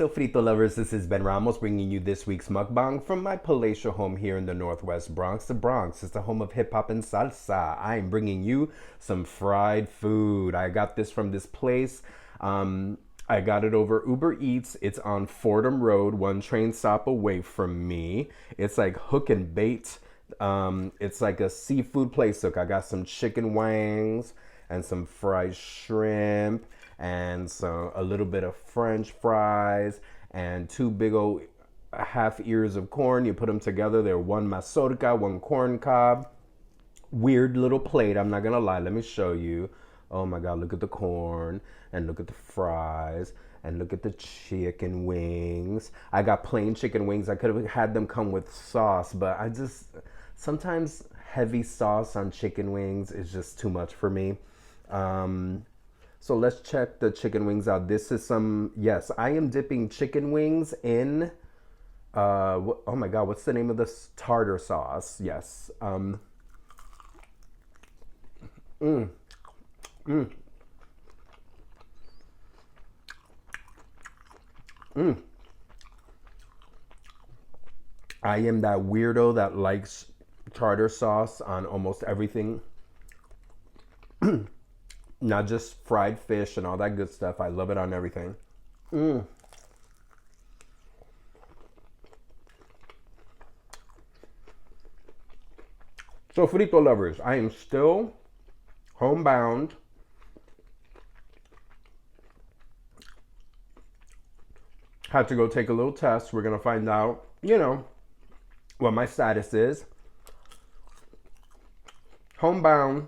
Sofrito lovers, this is Ben Ramos bringing you this week's mukbang from my palatial home here in the Northwest Bronx. The Bronx is the home of hip hop and salsa. I am bringing you some fried food. I got this from this place. I got it over Uber Eats. It's on Fordham Road, one train stop away from me. It's like hook and bait. It's like a seafood place. Look, I got some chicken wings and some fried shrimp and so a little bit of French fries and two big old half ears of corn. You put them together. They're one mazorca, one corn cob. Weird little plate. I'm not gonna lie. Let me show you. Oh my God! Look at the corn and look at the fries and look at the chicken wings. I got plain chicken wings. I could have had them come with sauce, but I just sometimes heavy sauce on chicken wings is just too much for me. So let's check the chicken wings out. This is some, yes, I am dipping chicken wings in, oh my God, what's the name of this? Tartar sauce, yes. I am that weirdo that likes tartar sauce on almost everything. Not just fried fish and all that good stuff. I love it on everything. So, frito lovers, I am still homebound. Had to go take a little test. We're going to find out, what my status is. Homebound.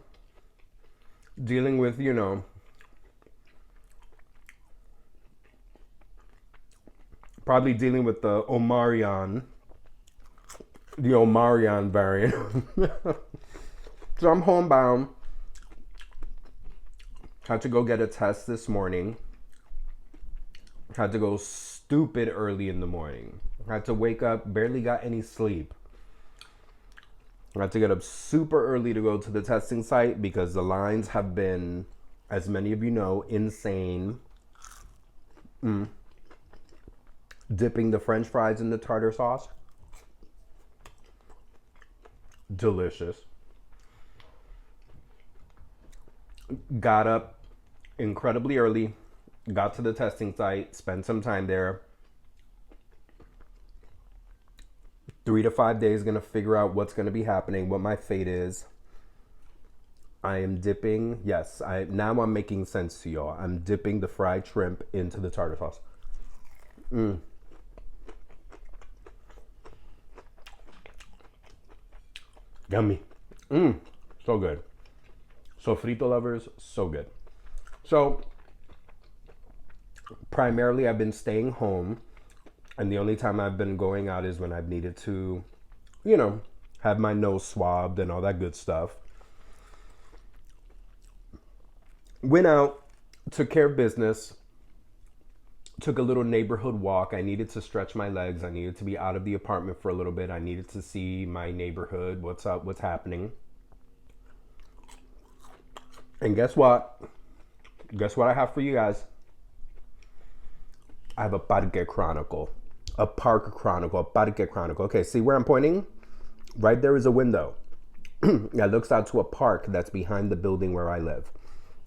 Dealing with, probably dealing with the Omarion variant. So I'm homebound. Had to go get a test this morning. Had to go stupid early in the morning. Had to wake up, barely got any sleep. I had to get up super early to go to the testing site because the lines have been, as many of you know, insane. Dipping the French fries in the tartar sauce. Delicious. Got up incredibly early, got to the testing site, spent some time there. 3 to 5 days gonna figure out what's gonna be happening, what my fate is. I am dipping, yes, now I'm making sense to y'all. I'm dipping the fried shrimp into the tartar sauce. Yummy. So good. So frito lovers, so good. So primarily I've been staying home. And the only time I've been going out is when I've needed to, have my nose swabbed and all that good stuff. Went out, took care of business, took a little neighborhood walk. I needed to stretch my legs. I needed to be out of the apartment for a little bit. I needed to see my neighborhood, what's up, what's happening. And guess what? Guess what I have for you guys? I have a Parque Chronicle. A park chronicle, a Parque Chronicle. Okay, see where I'm pointing? Right there is a window that looks out to a park that's behind the building where I live.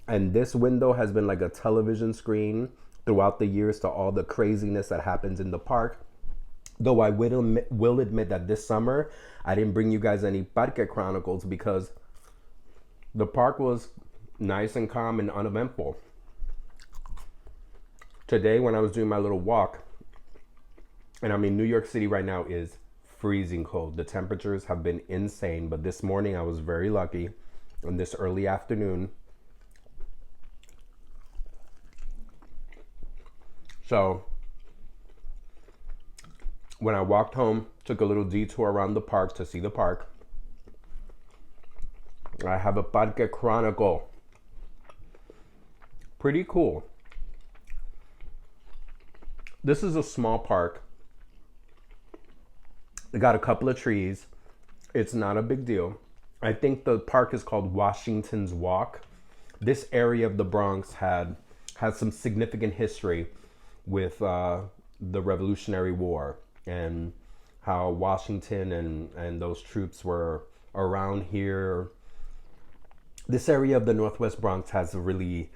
And this window has been like a television screen throughout the years to all the craziness that happens in the park. Though I will admit that this summer, I didn't bring you guys any Parque Chronicles because the park was nice and calm and uneventful. Today, when I was doing my little walk, and I mean, New York City right now is freezing cold. The temperatures have been insane, but this morning I was very lucky. In this early afternoon, so when I walked home, took a little detour around the park to see the park. I have a Parque Chronicle. Pretty cool. This is a small park. It got a couple of trees. It's not a big deal. I think the park is called Washington's Walk. This area of the Bronx has some significant history with the Revolutionary War and how Washington and those troops were around here. This area of the Northwest Bronx has a really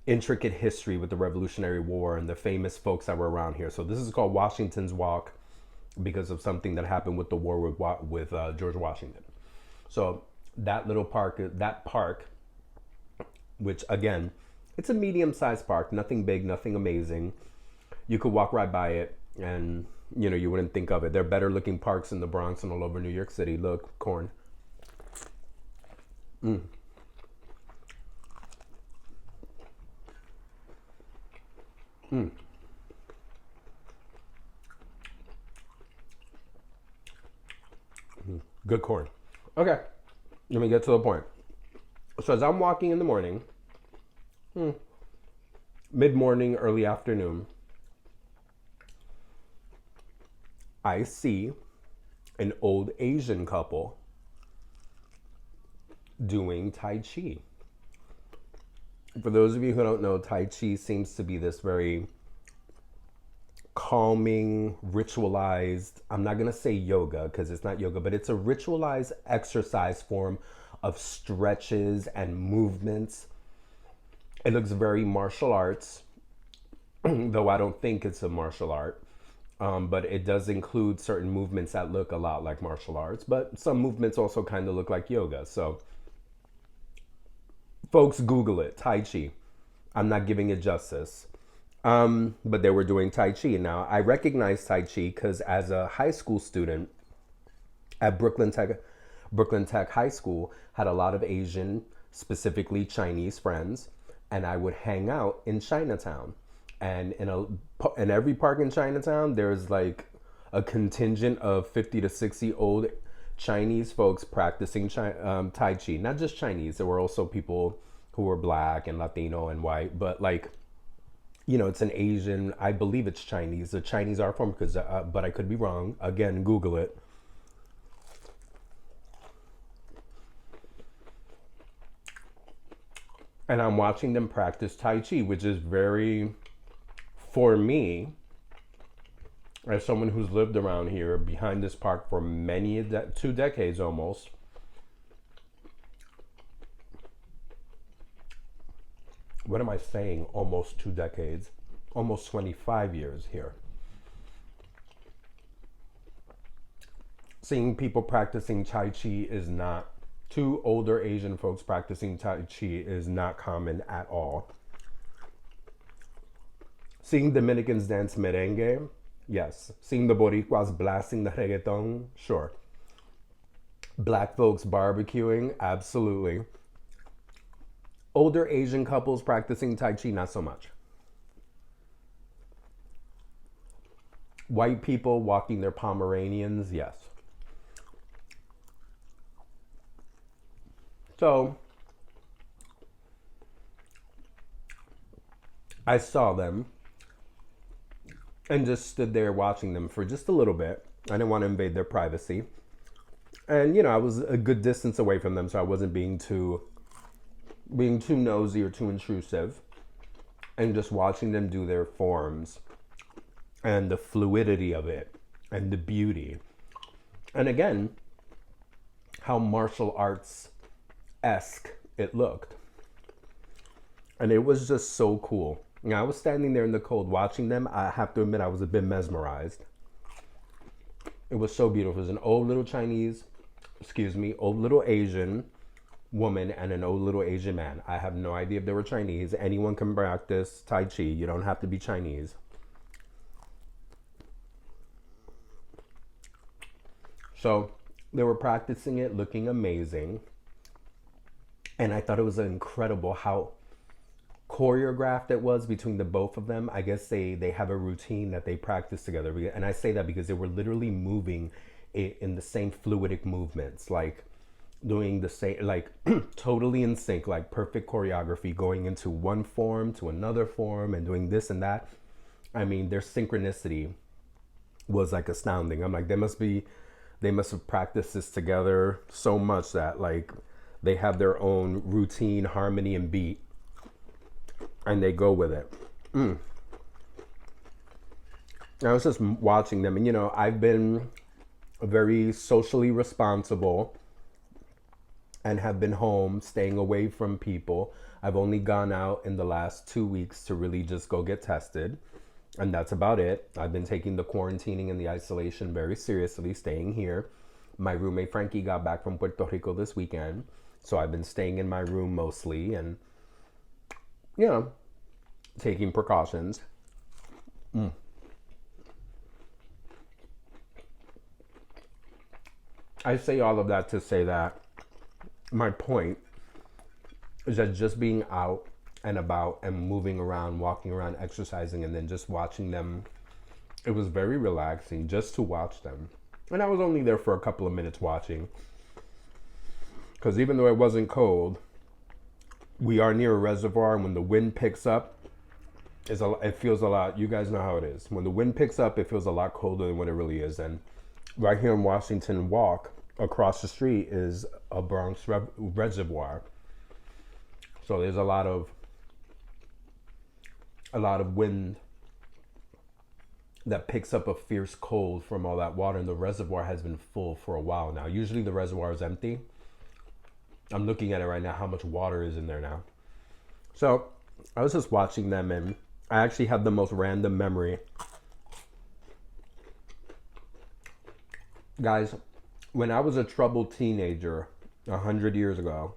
intricate history with the Revolutionary War and the famous folks that were around here. So this is called Washington's Walk because of something that happened with the war with George Washington. So that park, which again, it's a medium-sized park, nothing big, nothing amazing. You could walk right by it and you wouldn't think of it. There are better looking parks in the Bronx and all over New York City. Look, corn. Good corn. Okay, let me get to the point. So as I'm walking in the morning, mid-morning, early afternoon, I see an old Asian couple doing Tai Chi. For those of you who don't know, Tai Chi seems to be this very calming, ritualized, I'm not going to say yoga because it's not yoga, but it's a ritualized exercise form of stretches and movements. It looks very martial arts, though I don't think it's a martial art. But it does include certain movements that look a lot like martial arts, but some movements also kind of look like yoga. So folks, Google it, Tai Chi. I'm not giving it justice. But they were doing Tai Chi. Now, I recognize Tai Chi because as a high school student at Brooklyn Tech High School, had a lot of Asian, specifically Chinese friends, and I would hang out in Chinatown. And in every park in Chinatown, there's like a contingent of 50 to 60 old Chinese folks practicing Tai Chi. Not just Chinese, there were also people who were black and Latino and white, but like, it's an Asian, I believe it's Chinese. The Chinese art form, but I could be wrong. Again, Google it. And I'm watching them practice Tai Chi, which is very, for me, as someone who's lived around here behind this park for 2 decades almost, what am I saying? Almost 2 decades, almost 25 years here. Seeing people practicing Tai Chi is not, two older Asian folks practicing Tai Chi is not common at all. Seeing Dominicans dance merengue, yes. Seeing the Boricuas blasting the reggaeton, sure. Black folks barbecuing, absolutely. Older Asian couples practicing Tai Chi, not so much. White people walking their Pomeranians, yes. So, I saw them and just stood there watching them for just a little bit. I didn't want to invade their privacy. And, I was a good distance away from them, so I wasn't being too nosy or too intrusive, and just watching them do their forms and the fluidity of it and the beauty. And again, how martial arts-esque it looked. And it was just so cool. I was standing there in the cold watching them. I have to admit, I was a bit mesmerized. It was so beautiful. It was an old little old little Asian woman and an old little Asian man. I have no idea if they were Chinese. Anyone can practice Tai Chi. You don't have to be Chinese. So they were practicing it, looking amazing. And I thought it was incredible how choreographed it was between the both of them. I guess they have a routine that they practice together. And I say that because they were literally moving in the same fluidic movements, like doing the same, like totally in sync, like perfect choreography, going into one form to another form and doing this and that. I mean, their synchronicity was like astounding. I'm like, they must have practiced this together so much that like they have their own routine, harmony, and beat, and they go with it. I was just watching them, and I've been very socially responsible and have been home, staying away from people. I've only gone out in the last 2 weeks to really just go get tested. And that's about it. I've been taking the quarantining and the isolation very seriously, staying here. My roommate Frankie got back from Puerto Rico this weekend. So I've been staying in my room mostly and, you know, taking precautions. I say all of that to say that my point is that just being out and about and moving around, walking around, exercising, and then just watching them, it was very relaxing just to watch them. And I was only there for a couple of minutes watching because even though it wasn't cold, we are near a reservoir, and when the wind picks up, it feels a lot. You guys know how it is. When the wind picks up, it feels a lot colder than what it really is. And right here in Washington Walk, across the street is a Bronx reservoir. So there's a lot of wind that picks up a fierce cold from all that water, and the reservoir has been full for a while now. Usually the reservoir is empty. I'm looking at it right now, how much water is in there now. So I was just watching them, and I actually had the most random memory. Guys, when I was a troubled teenager 100 years ago,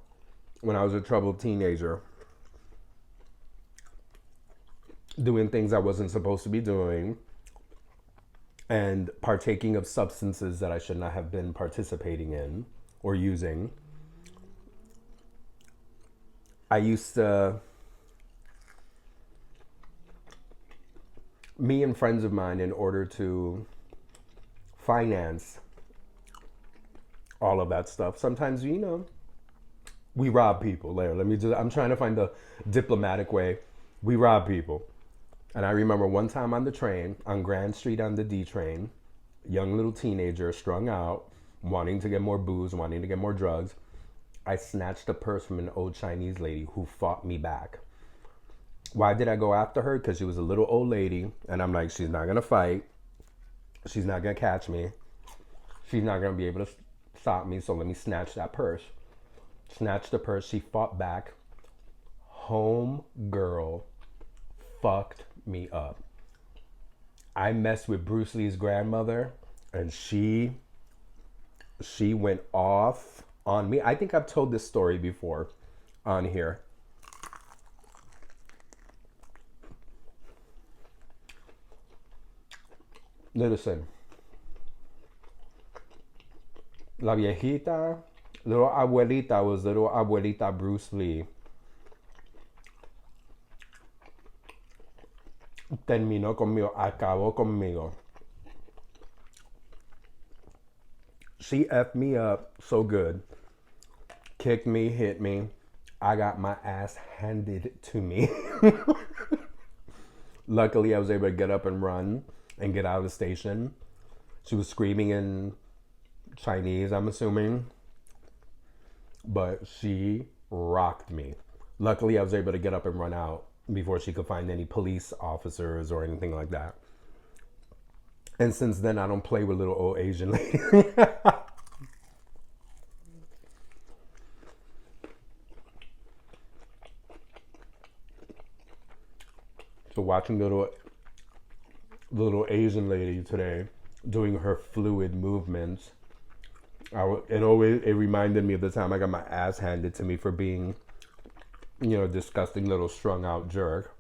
when I was a troubled teenager, doing things I wasn't supposed to be doing and partaking of substances that I should not have been participating in or using, I used to, me and friends of mine, in order to finance all of that stuff, sometimes, we rob people. I'm trying to find the diplomatic way. We rob people. And I remember one time on the train, on Grand Street on the D train, young little teenager, strung out, wanting to get more booze, wanting to get more drugs. I snatched a purse from an old Chinese lady who fought me back. Why did I go after her? Because she was a little old lady, and I'm like, she's not going to fight. She's not going to catch me. She's not going to be able to stop me, so let me snatch that purse. Snatched the purse. She fought back. Home girl fucked me up. I messed with Bruce Lee's grandmother, and she went off on me. I think I've told this story before on here. Listen, la viejita, little abuelita, was little abuelita Bruce Lee. Terminó conmigo, acabó conmigo. She effed me up so good. Kicked me, hit me. I got my ass handed to me. Luckily, I was able to get up and run and get out of the station. She was screaming in Chinese, I'm assuming. But she rocked me. Luckily, I was able to get up and run out before she could find any police officers or anything like that. And since then, I don't play with little old Asian ladies. So watching little Asian lady today doing her fluid movements, it reminded me of the time I got my ass handed to me for being, disgusting little strung out jerk.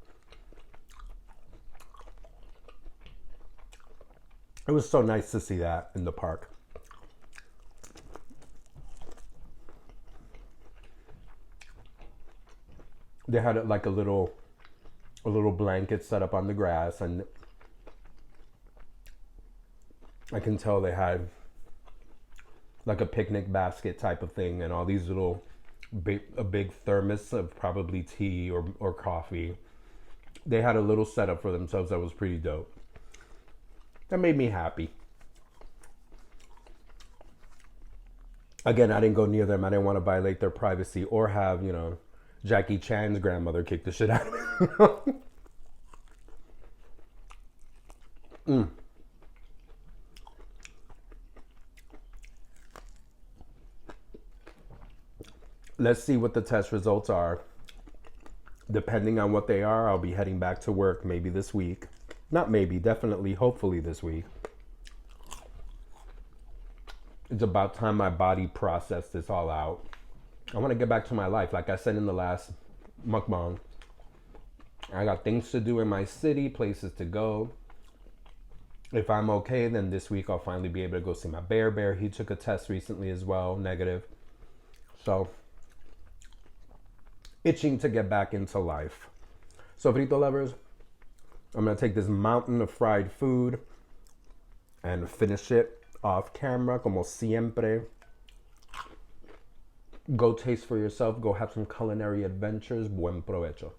It was so nice to see that in the park. They had like a little blanket set up on the grass, and I can tell they had like a picnic basket type of thing, and all these a big thermos of probably tea or coffee. They had a little setup for themselves that was pretty dope. That made me happy. Again, I didn't go near them. I didn't want to violate their privacy or have, Jackie Chan's grandmother kick the shit out of me. Let's see what the test results are. Depending on what they are, I'll be heading back to work maybe this week. Not maybe, definitely, hopefully this week. It's about time my body processed this all out. I want to get back to my life. Like I said in the last mukbang, I got things to do in my city, places to go. If I'm okay, then this week I'll finally be able to go see my bear. He took a test recently as well, negative. So, itching to get back into life. So, frito lovers, I'm going to take this mountain of fried food and finish it off camera, como siempre. Go taste for yourself. Go have some culinary adventures. Buen provecho.